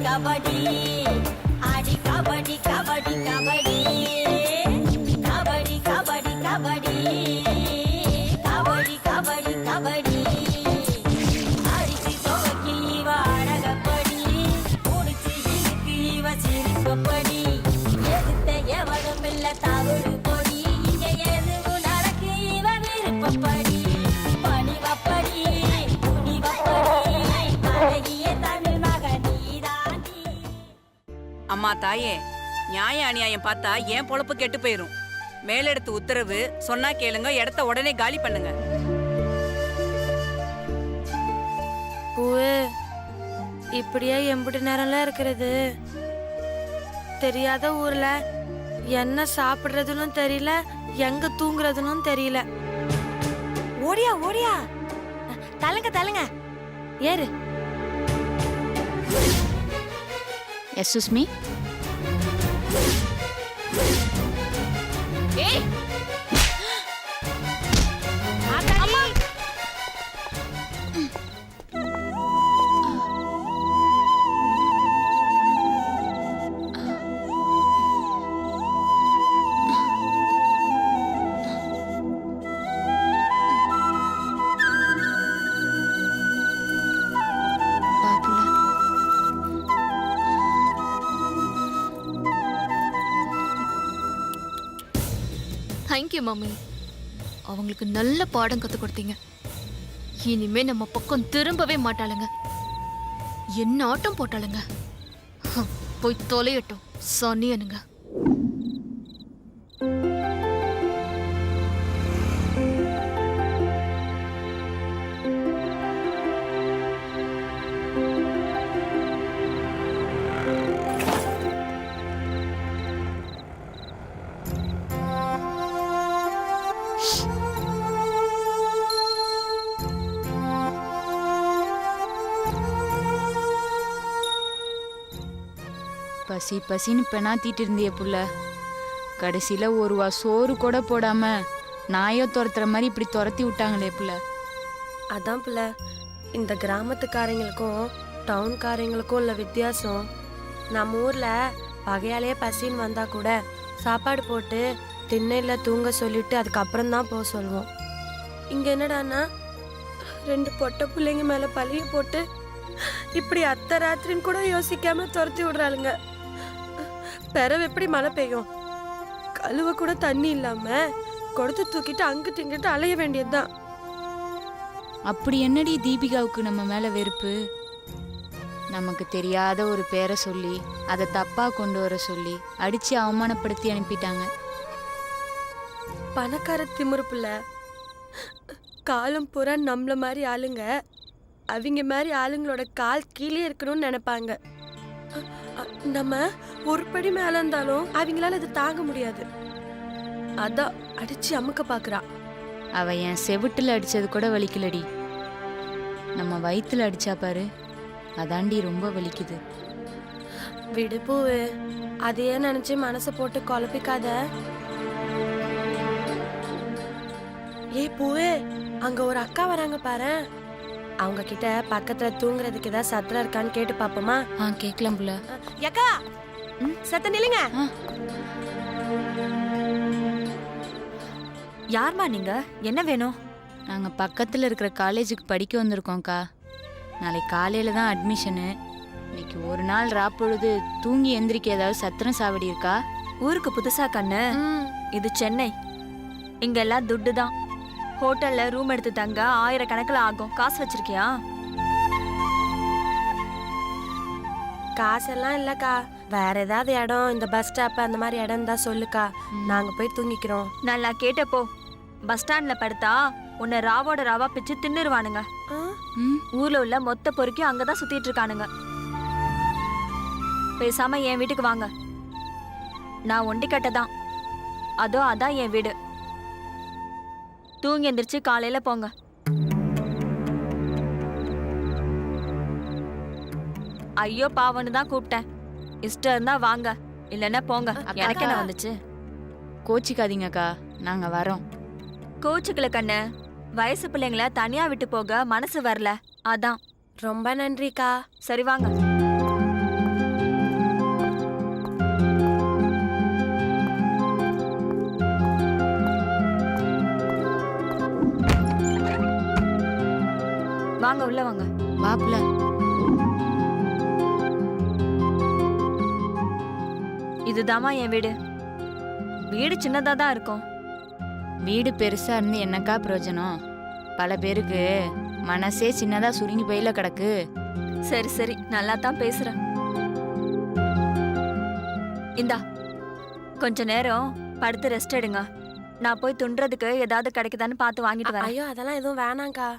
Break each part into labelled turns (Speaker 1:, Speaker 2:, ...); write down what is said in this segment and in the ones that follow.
Speaker 1: கபடி ஆடி கபடி கபடி கபடி கபடி கபடி கபடி கபடி கபடி கபடி அடிச்சு துவக்கி இவ அழகப்படி முடிச்சு இழுக்கு இவ சிரிப்பப்படி எதிர்த்த எவனும் இல்ல தவறு பொடி இங்க எதுவும் நடக்கு இவ விருப்பப்படி பணிவப்படி துணிவப்படி அழகிய தமிழ் மகனீதாண்டி.
Speaker 2: அம்மா தாயே, நியாய அநியாயம் பார்த்தா ஏன் பொழப்பு கெட்டு போயிரும். மேலெடுத்து உத்தரவு சொன்னா கேளுங்க, இடத்த உடனே காலி பண்ணுங்க.
Speaker 3: பூவே, இப்படியே எம்புட்டு நேரம்லாம் இருக்கிறது? தெரியாத ஊர்ல என்ன சாப்பிடுறதுன்னு தெரியல, எங்க தூங்குறதுன்னு தெரியல. ஓடியா ஓடியா, தள்ளுங்க தள்ளுங்க, ஏறு.
Speaker 4: எஸ்ஸுஸ் மீ.
Speaker 3: ஏய் அம்மா,
Speaker 4: தேங்க்யூ மம்மி. அவங்களுக்கு நல்ல பாடம் கத்து கொடுத்தீங்க. இனிமே நம்ம பக்கம் திரும்பவே மாட்டாளுங்க. என்ன ஆட்டம் போட்டாளுங்க. போய் தொலையட்டும் சனியனுங்க.
Speaker 5: பசி பசின்னு பெணாத்திட்டு இருந்திய புள்ள, கடைசியில ஒரு வா சோறு கூட போடாம நாயோ துரத்துற மாதிரி இப்படி துரத்தி விட்டாங்களே புள்ள.
Speaker 3: அதான் புள்ள, இந்த கிராமத்துக்காரங்களுக்கும் டவுன்காரங்களுக்கும் உள்ள வித்தியாசம். நம்ம ஊர்ல பகையாலேயே பசின்னு வந்தா கூட சாப்பாடு போட்டு திண்ணையில தூங்க சொல்லிட்டு அதுக்கப்புறம் தான் போக சொல்லுவோம். இங்க என்னடான்னா 2 பொட்டை பிள்ளைங்க மேல பழிய போட்டு இப்படி அத்தை ராத்திரின்னு கூட யோசிக்காம துரத்தி விடுறாளுங்க. பிறவு எப்படி மழை பெய்யும்? கழுவ கூட தண்ணி இல்லாம கொடுத்து தூக்கிட்டு அங்கிட்டு இங்கிட்டு அலைய வேண்டியதுதான்.
Speaker 5: அப்படி என்னடி தீபிகாவுக்கு நம்ம மேல வெறுப்பு? நமக்கு தெரியாத ஒரு பேரை சொல்லி அதை தப்பா கொண்டு வர சொல்லி அடிச்சு அவமானப்படுத்தி அனுப்பிட்டாங்க.
Speaker 3: பணக்கார திமிருப்புல காலம் பூரா நம்மள மாதிரி ஆளுங்க அவங்க மாதிரி ஆளுங்களோட கால் கீழே இருக்கணும்னு நினைப்பாங்க. நம்ம ஒரு படி மேல இருந்தாலும் அவங்களால அது தாங்க முடியாது. அதான் அடிச்சு அமுக்க பாக்குறா.
Speaker 5: அவ என் செவிட்டுல அடிச்சது கூட வலிக்கலடி, நம்ம வயிற்றுல அடிச்சா பாரு, அதாண்டி ரொம்ப வலிக்குது.
Speaker 3: விடு பூவு, அதையே நினைச்சு மனசை போட்டு குழப்பிக்காத. ஏ பூவே, அங்க ஒரு அக்கா வராங்க பாரு. அவங்க கிட்ட பக்கத்துல தூங்குறதுக்கு ஏதாவது சத்திரம் இருக்கான்னு கேட்டு பாப்போமா?
Speaker 5: கேட்கலாம் புள்ள.
Speaker 3: அக்கா, சத்த நில்லுங்க.
Speaker 6: யார்மா நீங்க? என்ன வேணும்?
Speaker 5: நாங்க பக்கத்துல இருக்கிற காலேஜுக்கு படிக்க வந்திருக்கோம்க்கா. நாளைக்கு காலையில தான் அட்மிஷனு. இன்னைக்கு ஒரு நாள் ராப்பொழுது தூங்கி எந்திரிக்க ஏதாவது சத்திரம் சாவடி இருக்கா?
Speaker 6: ஊருக்கு புதுசா கண்ணு? இது சென்னை. இங்க எல்லாம் துட்டு தான். ஹோட்டல்ல ரூம் எடுத்து தங்க 1000 கணக்குல ஆகும். காசு வச்சிருக்கியா?
Speaker 3: காசெல்லாம் இல்லக்கா, வேற ஏதாவது இடம், இந்த பஸ் ஸ்டாப் அந்த மாதிரி இடம் தான் சொல்லுக்கா, நாங்க போய் தூங்கிக்கிறோம்.
Speaker 6: நல்லா கேட்டப்போ, பஸ் ஸ்டாண்ட்ல படுத்தா உன்னை ராவோட ராவா பிச்சு தின்னுருவானுங்க. ஊர்ல உள்ள மொத்த பொறுக்கியும் அங்கதான் சுத்திட்டு இருக்கானுங்க. பேசாம என் வீட்டுக்கு வாங்க. நான் ஒண்டிக்கட்டை தான். அதோ அதான் என் வீடு. தூங்கி எந்திரிச்சு காலையில போங்க. ஐயோ பாவன்னு தான் கூப்பிட்டேன். இஷ்டம் இருந்தா வாங்க, இல்லன்னா போங்க. எனக்கு என்ன வந்துச்சு?
Speaker 5: கோச்சிக்காதீங்கக்கா, நாங்க வரோம்.
Speaker 6: கோச்சுக்கல கண்ணு, வயசு பிள்ளைங்கள தனியா விட்டு போக மனசு வரல, அதான்.
Speaker 3: ரொம்ப நன்றிக்கா.
Speaker 6: சரி வாங்க. உள்ள வாங்க.
Speaker 5: வாப்புல.
Speaker 6: இதுதாம்மா என் வீடு. வீடு சின்னதா தான் இருக்கும்.
Speaker 5: வீடு பெருசா இருந்து என்னக்கா பிரயோஜனம்? பல பேருக்கு மனசே சின்னதா சுருங்கி போயில கிடக்கு.
Speaker 6: சரி சரி, நல்லா தான் பேசுறேன். இந்தா கொஞ்ச நேரம் படுத்து ரெஸ்ட் எடுங்க. நான் போய் துண்டுறதுக்கு ஏதாவது கிடைக்குதான்னு பார்த்து வாங்கிட்டு வரேன்.
Speaker 3: ஐயோ அதெல்லாம் எதுவும் வேணாங்க்கா.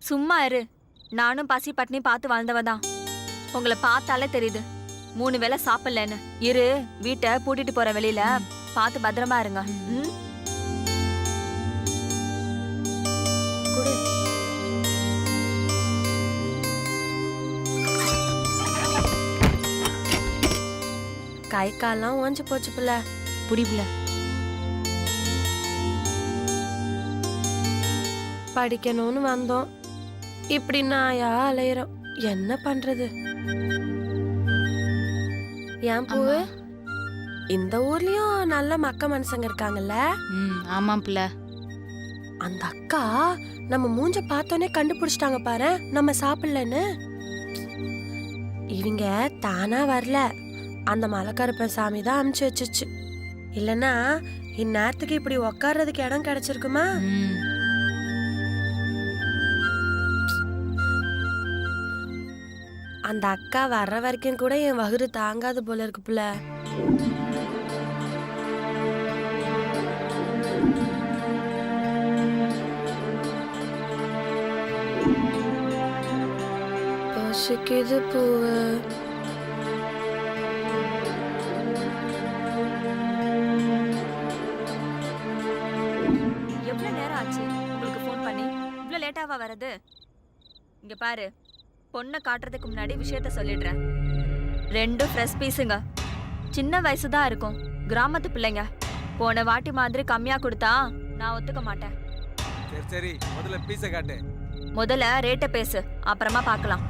Speaker 6: சும்மா இரு. நானும் பசி பட்னி பார்த்து வாழ்ந்தவ தான். உங்களை பார்த்தாலே தெரியுது 3 வேளை சாப்பிடலன்னு. இரு, வீட்டை பூட்டிட்டு போற வெளியில பார்த்து பத்திரமா இருங்க. ம்.
Speaker 3: குடு. கை கால்லாம் ஓஞ்சு போச்சு புள்ள.
Speaker 5: புடிப்புல.
Speaker 3: படிக்கணும்னு வந்தோம், இப்படி நாயா அலையிறோம். என்ன பண்றது? ஏன் பூவு, இந்த ஊர்லயும் நல்ல மக்க மனுஷங்க இருக்காங்கல்ல?
Speaker 5: ஆமாம் பிள்ள.
Speaker 3: அந்த அக்கா நம்ம மூஞ்ச பார்த்தோன்னே கண்டுபிடிச்சிட்டாங்க பாரு நம்ம சாப்பிடலன்னு. இவங்க தானா வரல, அந்த மலைக்கருப்பன் சாமி தான் அமுச்சு வச்சுச்சு. இல்லனா இந்நேரத்துக்கு இப்படி உக்காடுறதுக்கு இடம் கிடைச்சிருக்குமா? அந்த அக்கா வர்ற வரைக்கும் கூட என் வகுறு தாங்காது போல இருக்கு புள்ள. பசிக்குது பூவு.
Speaker 6: எவ்வளவு நேரம் ஆச்சு உங்களுக்கு ஃபோன் பண்ணி? இவ்வளவு லேட்டாவா வரது? இங்க பாரு, பொண்ணை காட்டுறதுக்கு முன்னாடி விஷயத்த சொல்லிடுறேன். 2 ஃப்ரெஷ் பீஸுங்க. சின்ன வயசு தான் இருக்கும், கிராமத்து பிள்ளைங்க. போன வாட்டி மாதிரி கம்மியா கொடுத்தா நான் ஒத்துக்க மாட்டேன்.
Speaker 7: சரி சரி, முதல்ல பீஸை காட்டு.
Speaker 6: முதல்ல ரேட்டை பேசு, அப்புறமா பார்க்கலாம்.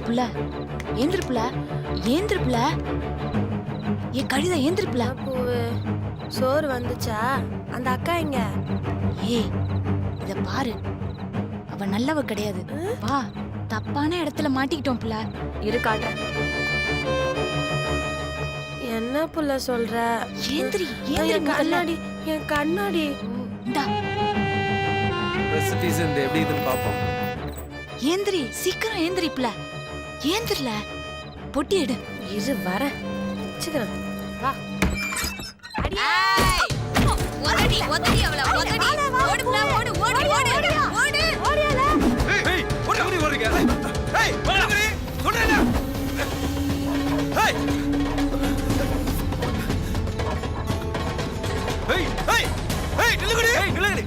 Speaker 5: புள்ள ஏந்திருப்புல, ஏந்திருப்புல. ஏ கழுத ஏந்திருப்புல.
Speaker 3: பூவு, சோறு வந்துச்சா? அந்த அக்கா எங்க?
Speaker 5: ஏய் இத பாரு, அவ நல்லவ கிடையாது. வா, தப்பான இடத்துல மாட்டிக்கிட்டோம் புள்ள.
Speaker 6: இரு காட்டுறேன்.
Speaker 3: என்ன புள்ள சொல்ற?
Speaker 5: ஏந்திரி,
Speaker 3: என்
Speaker 5: ஏந்திரி
Speaker 3: கண்ணாடி, என் கண்ணாடி.
Speaker 5: இந்தா
Speaker 7: ட்ரெஸ் பீஸ் இந்த எப்படி இதுன்னு பாப்போம்.
Speaker 5: ஏந்திரி, சீக்கிரம் ஏந்திரி புள்ள. ஏந்திரல, பொட்டி எடு.
Speaker 3: இரு வர சீக்கிரம் வா.
Speaker 4: ஒதடி ஒதடி அவள ஒதடி. ஓடு புள்ள, ஓடு ஓடு ஓடு ஓடு.
Speaker 3: ஓடியால.
Speaker 7: ஏய் ஓடி ஓடி ஓடிங்க. ஏய் ஓடி சொல்றேல. ஏய் ஏய் ஏய் ஏய் நில்லுங்கடி. ஏய் நில்லுங்கடி.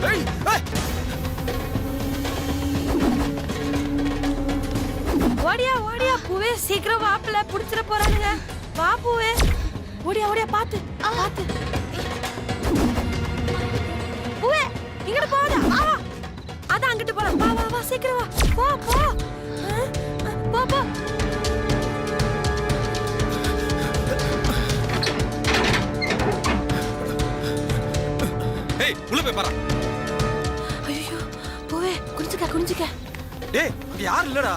Speaker 7: ஏய் ஏய்
Speaker 3: ஓடியா ஓடியா பூவே, சீக்கிரம் வாப்புல, புடிச்சிட போறானுங்க. வா பூவே, ஓடியா ஓடியா, பாத்து பாத்து. பூவே இங்கட போடா. வா வா, அத அங்கிட்டு போலாம். வா வா வா, சீக்கிரம் வா. போ போ போ போ.
Speaker 7: ஏய் உள்ள போய் பாரு.
Speaker 3: ஐயோ பூவே, குனிஞ்சுக்க குனிஞ்சுக்க.
Speaker 7: ஏய் இங்க யாரும் இல்லடா.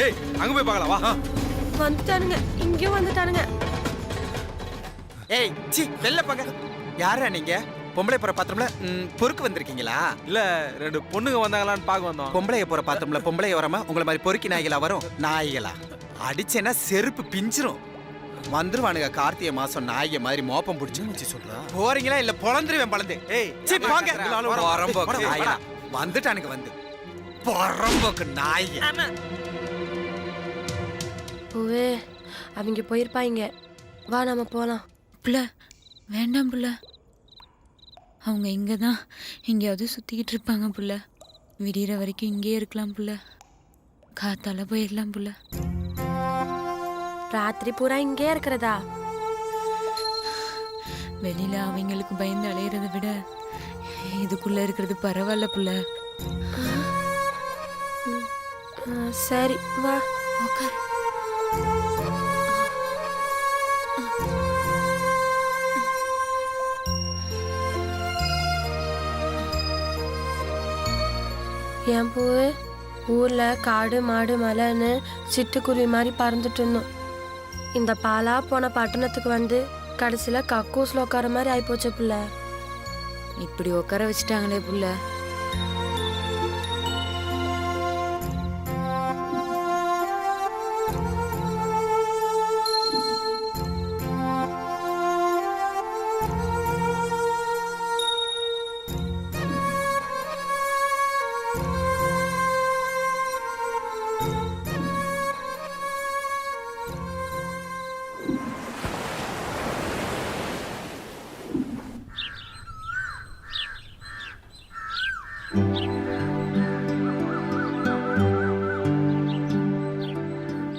Speaker 7: ஏய் அங்க போய் பார்க்கலாம் வா.
Speaker 3: வந்துட்டானுங்க, இங்கேயும் வந்துட்டானுங்க.
Speaker 8: ஏய் சி வெள்ள பங்க. யாரா நீங்க? பொம்பளை போற பாத்திரம்ல பொறுக்கு வந்திருக்கீங்களா?
Speaker 7: இல்ல 2 பொண்ணுங்க வந்தாங்களான்னு பார்க்க வந்தோம்.
Speaker 8: பொம்பளைய போற பாத்திரம்ல பொம்பளைய வராம உங்களை மாதிரி பொறுக்கி நாய்களா வரும்? நாய்களா? அடிச்சேன்னா செருப்பு பிஞ்சிரும். வந்துருவானுங்க கார்த்திகை மாசம் நாய்க மாதிரி மோப்பம் பிடிச்சு சொல்றா போறீங்களா இல்ல பொழந்துருவேன் பழந்து ஏய் சீ போங்க பொறம்போக்கு நாயா வந்துட்டானுங்க வந்து பொறம்போக்கு நாய்க
Speaker 3: பூவே அவங்க போயிருப்பாங்க, வா நம்ம போலாம்.
Speaker 5: புள்ள வேண்டாம் புள்ள, அவங்க இங்கே தான் எங்கேயாவது சுற்றிக்கிட்டு இருப்பாங்க புள்ள. விடிகிற வரைக்கும் இங்கேயே இருக்கலாம் புள்ள, காத்தால போயிடலாம் புள்ள.
Speaker 3: ராத்திரி பூரா இங்கே இருக்கிறதா?
Speaker 5: வெளியில அவங்களுக்கு பயந்து அலையிறத விட இதுக்குள்ள இருக்கிறது பரவாயில்ல புள்ள.
Speaker 3: சரி வா
Speaker 5: உட்கார்.
Speaker 3: என் பூவே, ஊர்ல காடு மாடு மலைன்னு சிட்டுக்குருவி மாதிரி பறந்துட்டு இருந்தோம். இந்த பாலா போன பட்டணத்துக்கு வந்து கடைசியில கக்கூஸ்ல உட்கார மாதிரி ஆயிப்போச்சு புள்ள.
Speaker 5: இப்படி உட்கார வச்சுட்டாங்களே புள்ள.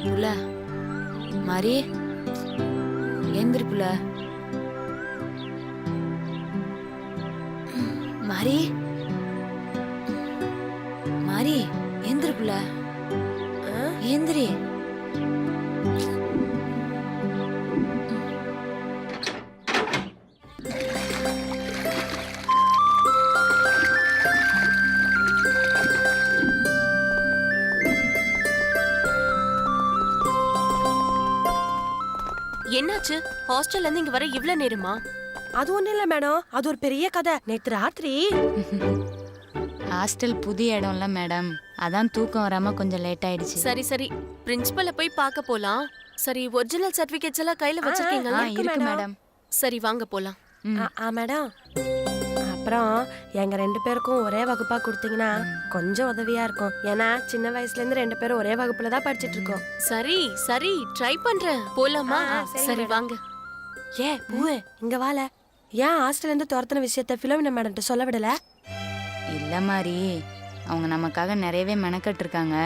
Speaker 5: புள்ள மாறி ஏந்திரி புள்ள. மாறி மாறி ஏந்திரி புள்ள, ஏந்திரி.
Speaker 9: என்னாச்சு? ஹாஸ்டல்ல இருந்து இங்க வர இவ்ளோ நேரமா?
Speaker 3: அது ஒண்ணும் இல்ல மேடம், அது ஒரு பெரிய கதை. நேத்து ராத்திரி
Speaker 5: ஹாஸ்டல் புதிய இடம்ல மேடம், அதான் தூக்கம் வராம கொஞ்சம் லேட் ஆயிடுச்சு.
Speaker 9: சரி சரி, பிரின்சிபலை போய் பார்க்க போலாம். சரி, ஒரிஜினல் சர்டிபிகேட்ஸ் எல்லாம் கையில வச்சிருக்கீங்களா?
Speaker 5: இருக்கு மேடம்.
Speaker 9: சரி வாங்க போலாம்.
Speaker 3: மேடம், அப்புறம் எங்க 2 பேருக்கும் ஒரே வகுப்பா கொடுத்தீங்கன்னா கொஞ்சம் உதவியா இருக்கும். ஏன்னா சின்ன வயசுல இருந்து 2 பேரும் ஒரே வகுப்புல தான் படிச்சிட்டு இருக்கோம்.
Speaker 9: சரி சரி, ட்ரை பண்றேன். போலாமா? சரி வாங்க.
Speaker 3: ஏ பூவே, இங்க வாழ. ஏன் ஹாஸ்டல்ல இருந்து துரத்தின விஷயத்த பிலோமினா மேடம்கிட்ட சொல்ல விடல?
Speaker 5: இல்ல மாதிரி அவங்க நமக்காக நிறையவே மெனக்கட்டு இருக்காங்க.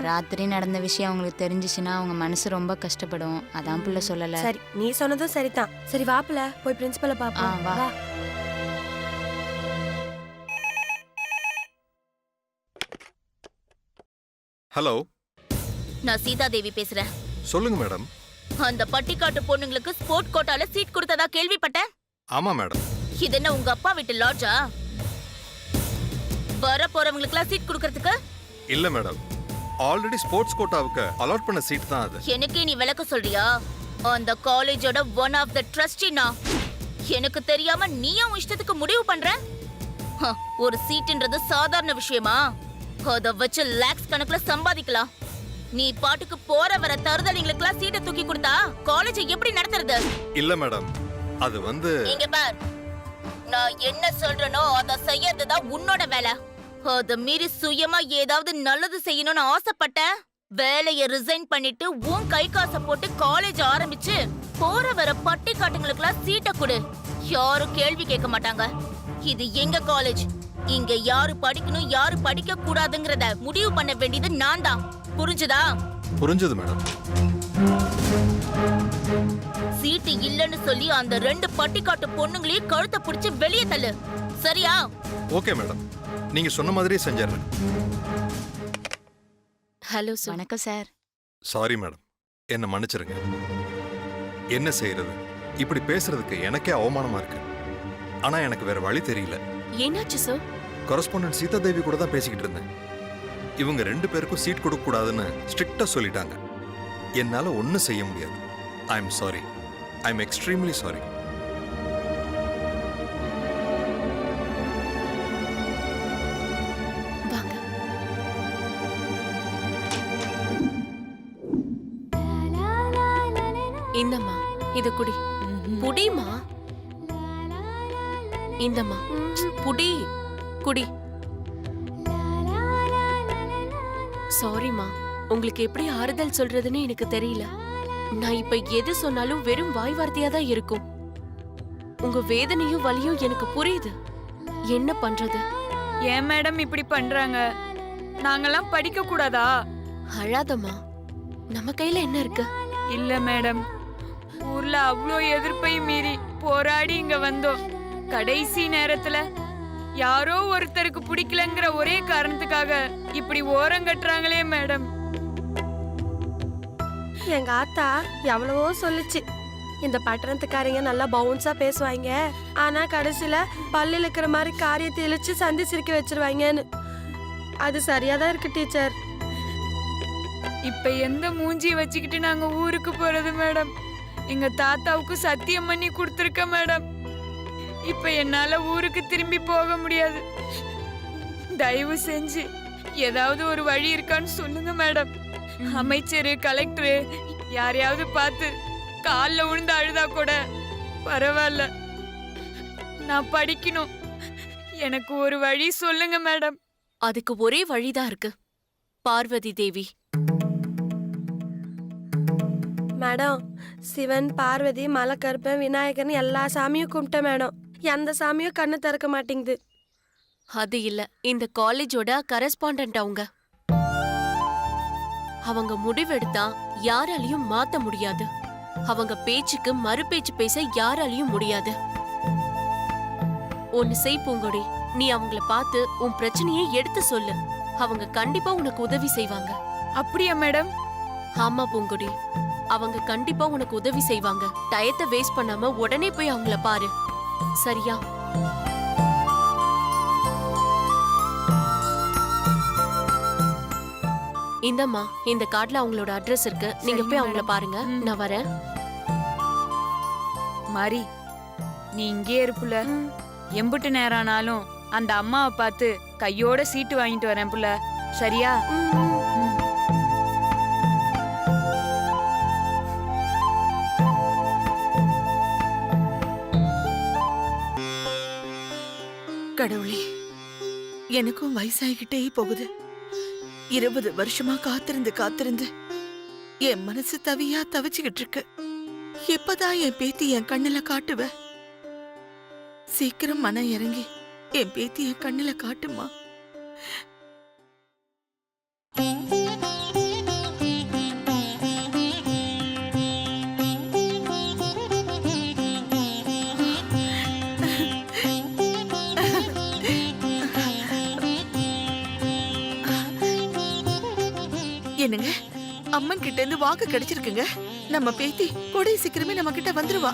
Speaker 5: ராத்திரி நடந்த விஷயம் அவங்களுக்கு தெரிஞ்சிச்சுன்னா அவங்க மனசு ரொம்ப கஷ்டப்படும். அதான் புள்ள சொல்லல.
Speaker 3: சரி, நீ சொன்னதும் சரிதான். சரி வாப்புல போய் பிரின்சிபலை பாப்போம்.
Speaker 5: வா.
Speaker 10: ஹலோ,
Speaker 4: நான் சீதா தேவி பேசுறேன்.
Speaker 10: சொல்லுங்க மேடம்.
Speaker 4: அந்த பட்டிக்காட்டு பொண்ணுங்களுக்கு ஸ்போர்ட் கோட்டால சீட் கொடுத்ததா கேள்விப்பட்டேன்.
Speaker 10: ஆமா மேடம்.
Speaker 4: இது என்ன உங்க அப்பா வீட்டு லாட்ஜா? வர போறவங்களுக்குலாம் சீட் கொடுக்கறதுக்கு?
Speaker 10: இல்ல மேடம், ஆல்ரெடி ஸ்போர்ட்ஸ் கோட்டாவுக்கு அலாட் பண்ண சீட் தான் அது.
Speaker 4: எனக்கு நீ விளக்க சொல்றியா? அந்த காலேஜோட ஒன் ஆஃப் த ட்ரஸ்டினா எனக்கு தெரியாம நீயும் இஷ்டத்துக்கு முடிவு பண்ற? ஒரு சீட்ன்றது சாதாரண விஷயமா? அத வச்சு லாக்ஸ் கணக்குல சம்பாதிக்கலாம். நீ பாட்டுக்கு போற வர தருதலிங்களுக்குலாம் சீட்டை தூக்கி கொடுத்தா காலேஜை எப்படி நடத்துறது?
Speaker 10: இல்ல மேடம், அது வந்து
Speaker 4: இங்க பார், நான் என்ன சொல்றேனோ அத செய்யறதுதான் உன்னோட வேலை. அத மீறி சுயமா ஏதாவது நல்லது செய்யணும்னு ஆசைப்பட்ட வேலைய ரிசைன் பண்ணிட்டு உன் கை காசை போட்டு காலேஜ் ஆரம்பிச்சு போற வர பட்டி காட்டுங்களுக்குலாம் சீட்டை கொடு. யாரும் கேள்வி கேட்க மாட்டாங்க. இது எங்க காலேஜ். இங்க யாரு படிக்கணும் யாரு படிக்க கூடாதுங்கறத முடிவு பண்ண வேண்டியது நான் தான். புரிஞ்சுதா?
Speaker 10: புரிஞ்சது மேடம்.
Speaker 4: சீட்டு இல்லன்னு சொல்லி அந்த 2 பட்டிக்காட்டு பொண்ணுங்களையும் கழுத்தை பிடிச்சு வெளியே தள்ளு. சரியா?
Speaker 10: ஓகே மேடம், நீங்க சொன்ன மாதிரியே செஞ்சிடறேன்.
Speaker 9: Hello sir.
Speaker 5: வணக்கம் சார்.
Speaker 10: சாரி மேடம், என்ன மன்னிச்சிருங்க. என்ன செய்யறது, இப்படி பேசுறதுக்கு எனக்கே அவமானமா இருக்கு. ஆனா எனக்கு வேற வழி தெரியல.
Speaker 9: என்னாச்சு சார்?
Speaker 10: கரஸ்பாண்டன்ட் சீதா தேவி கூட தான் பேசிக்கிட்டு இருந்தேன். இவங்க 2 பேருக்கும் சீட் கொடுக்க கூடாதுன்னு ஸ்ட்ரிக்டா சொல்லிட்டாங்க. என்னால ஒன்னும் செய்ய முடியாது. I am sorry. I am extremely sorry.
Speaker 9: வாங்க. இந்தம்மா இத குடி. புடிமா. இந்தம்மா புடி குடி. சாரிம்மா, உங்களுக்கு எப்படி ஆறுதல் சொல்றதுன்னு எனக்கு தெரியல. நான் இப்ப எது சொன்னாலும் வெறும் வாய் வார்த்தையா தான் இருக்கும். உங்க வேதனையும் வலியும் எனக்கு புரியுது. என்ன பண்றது?
Speaker 5: ஏன் மேடம் இப்படி பண்றாங்க? நாங்கெல்லாம் படிக்க கூடாதா?
Speaker 9: அழாதம்மா, நம்ம கையில என்ன இருக்கு?
Speaker 5: இல்ல மேடம், ஊர்ல அவ்வளோ எதிர்ப்பை மீறி போராடி இங்க வந்தோம். கடைசி நேரத்துல யாரோ ஒருத்தருக்கு பிடிக்கலங்கிற ஒரே காரணத்துக்காக இப்படி ஓரம் கட்டுறாங்களே மேடம்.
Speaker 3: எங்க ஆத்தா எவ்வளவோ சொல்லுச்சு, இந்த பட்டணத்துக்காரங்க நல்லா பவுன்ஸா பேசுவாங்க, ஆனா கடைசியில பல்லில் இருக்கிற மாதிரி காரியத்தை இழிச்சு சந்தி சிரிக்க வச்சிருவாங்கன்னு. அது சரியாதான் இருக்கு டீச்சர்.
Speaker 5: இப்ப எந்த மூஞ்சி வச்சுக்கிட்டு நாங்க ஊருக்கு போறது மேடம்? எங்க தாத்தாவுக்கு சத்தியம் பண்ணி கொடுத்துருக்க மேடம். இப்ப என்னால ஊருக்கு திரும்பி போக முடியாது. தயவு செஞ்சு ஏதாவது ஒரு வழி இருக்கான்னு சொல்லுங்க மேடம். அமைச்சர், கலெக்டர் யாரையாவது பார்த்து கால்ல விழுந்து அழுதா கூட பரவாயில்ல, நான் படிக்கணும். எனக்கு ஒரு வழி சொல்லுங்க மேடம்.
Speaker 9: அதுக்கு ஒரே வழிதான் இருக்கு, பார்வதி தேவி.
Speaker 3: மேடம், சிவன், பார்வதி, மலைக்கருப்பன், விநாயகர்னு எல்லா சாமியும் கும்பிட்டேன் மேடம். எந்த சாமியும் கண்ணு திறக்க மாட்டேங்குது.
Speaker 9: அது இல்ல, இந்த காலேஜோட கரஸ்பாண்டன்ட் அவங்க முடிவெடுத்தா யாராலையும் மாத்த முடியாது. அவங்க பேச்சுக்கு மறு பேச்சு பேச யாராலையும் முடியாது. ஒன்னு செய் பூங்கொடி, நீ அவங்கள பார்த்து உன் பிரச்சனையை எடுத்து சொல்லு. அவங்க கண்டிப்பா உனக்கு உதவி செய்வாங்க.
Speaker 5: அப்படியா மேடம்?
Speaker 9: ஆமா பூங்கொடி, அவங்க கண்டிப்பா உனக்கு உதவி செய்வாங்க. டயத்தை வேஸ்ட் பண்ணாம உடனே போய் அவங்கள பாரு, சரியா? இந்தம்மா, இந்த கார்டுல அவங்களோட அட்ரஸ் இருக்கு. நீங்க போய் அவங்கள பாருங்க. நான் வரேன்.
Speaker 5: மாரி, நீ இங்கே இருப்புல. எம்புட்டு நேரம் ஆனாலும் அந்த அம்மாவை பார்த்து கையோட சீட்டு வாங்கிட்டு வரேன் புள்ள, சரியா?
Speaker 11: கடவுளே, எனக்கும் வயசாகிக்கிட்டே போகுது. 20 வருஷமா காத்திருந்து என் மனசு தவியா தவிச்சுக்கிட்டு இருக்கு. எப்பதான் என் பேத்தி என் கண்ணுல காட்டுவ? சீக்கிரம் மனம் இறங்கி என் பேத்தி என் கண்ணுல காட்டுமா? என்னங்க, அம்மன் கிட்ட இருந்து வாக்கு கிடைச்சிருக்குங்க. நம்ம பேத்தி கொடை சீக்கிரமே நம்ம கிட்ட வந்துருவா.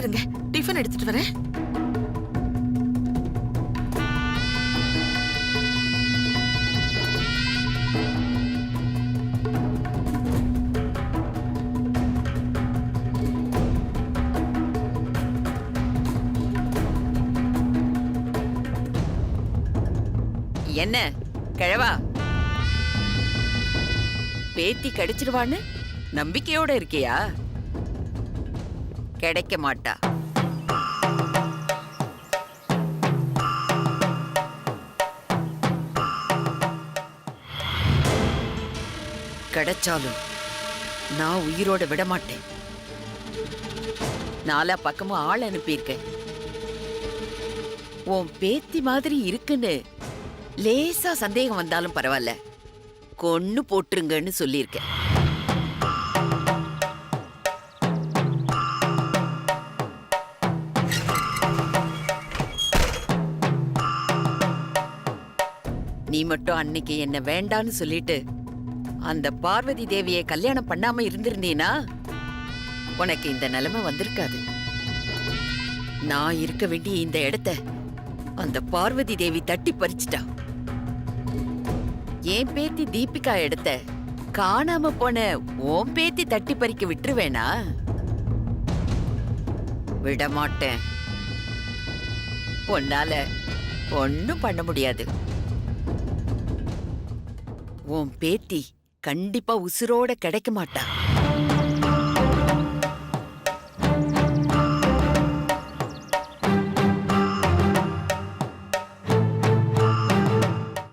Speaker 11: இருங்க, டிஃபன் எடுத்துட்டு வரேன்.
Speaker 2: என்ன கிழவா, பேத்தி கிடைச்சிருவான்னு நம்பிக்கையோட இருக்கியா? கிடைக்க மாட்டா. கிடைச்சாலும் நான் உயிரோட விட மாட்டேன். நாலா பக்கமும் ஆள் அனுப்பியிருக்கேன். உன் பேத்தி மாதிரி இருக்குன்னு லேசா சந்தேகம் வந்தாலும் பரவாயில்ல, கொன்னு போட்டுருங்கன்னு சொல்லியிருக்கேன். நீ மட்டும் அன்னைக்கு என்ன வேண்டான்னு சொல்லிட்டு அந்த பார்வதி தேவியை கல்யாணம் பண்ணாம இருந்திருந்தீனா உனக்கு இந்த நிலைமை வந்திருக்காது. நான் இருக்க வேண்டிய இந்த இடத்த அந்த பார்வதி தேவி தட்டி பறிச்சிட்டா. என் பேத்தி தீபிகா எடுத்த காணாம போன உன் பேத்தி தட்டி பறிக்க விட்டுருவேனா? விடமாட்டேன். உன்னால ஒன்னும் பண்ண முடியாது. உன் பேத்தி கண்டிப்பா உசுரோட கிடைக்க மாட்டா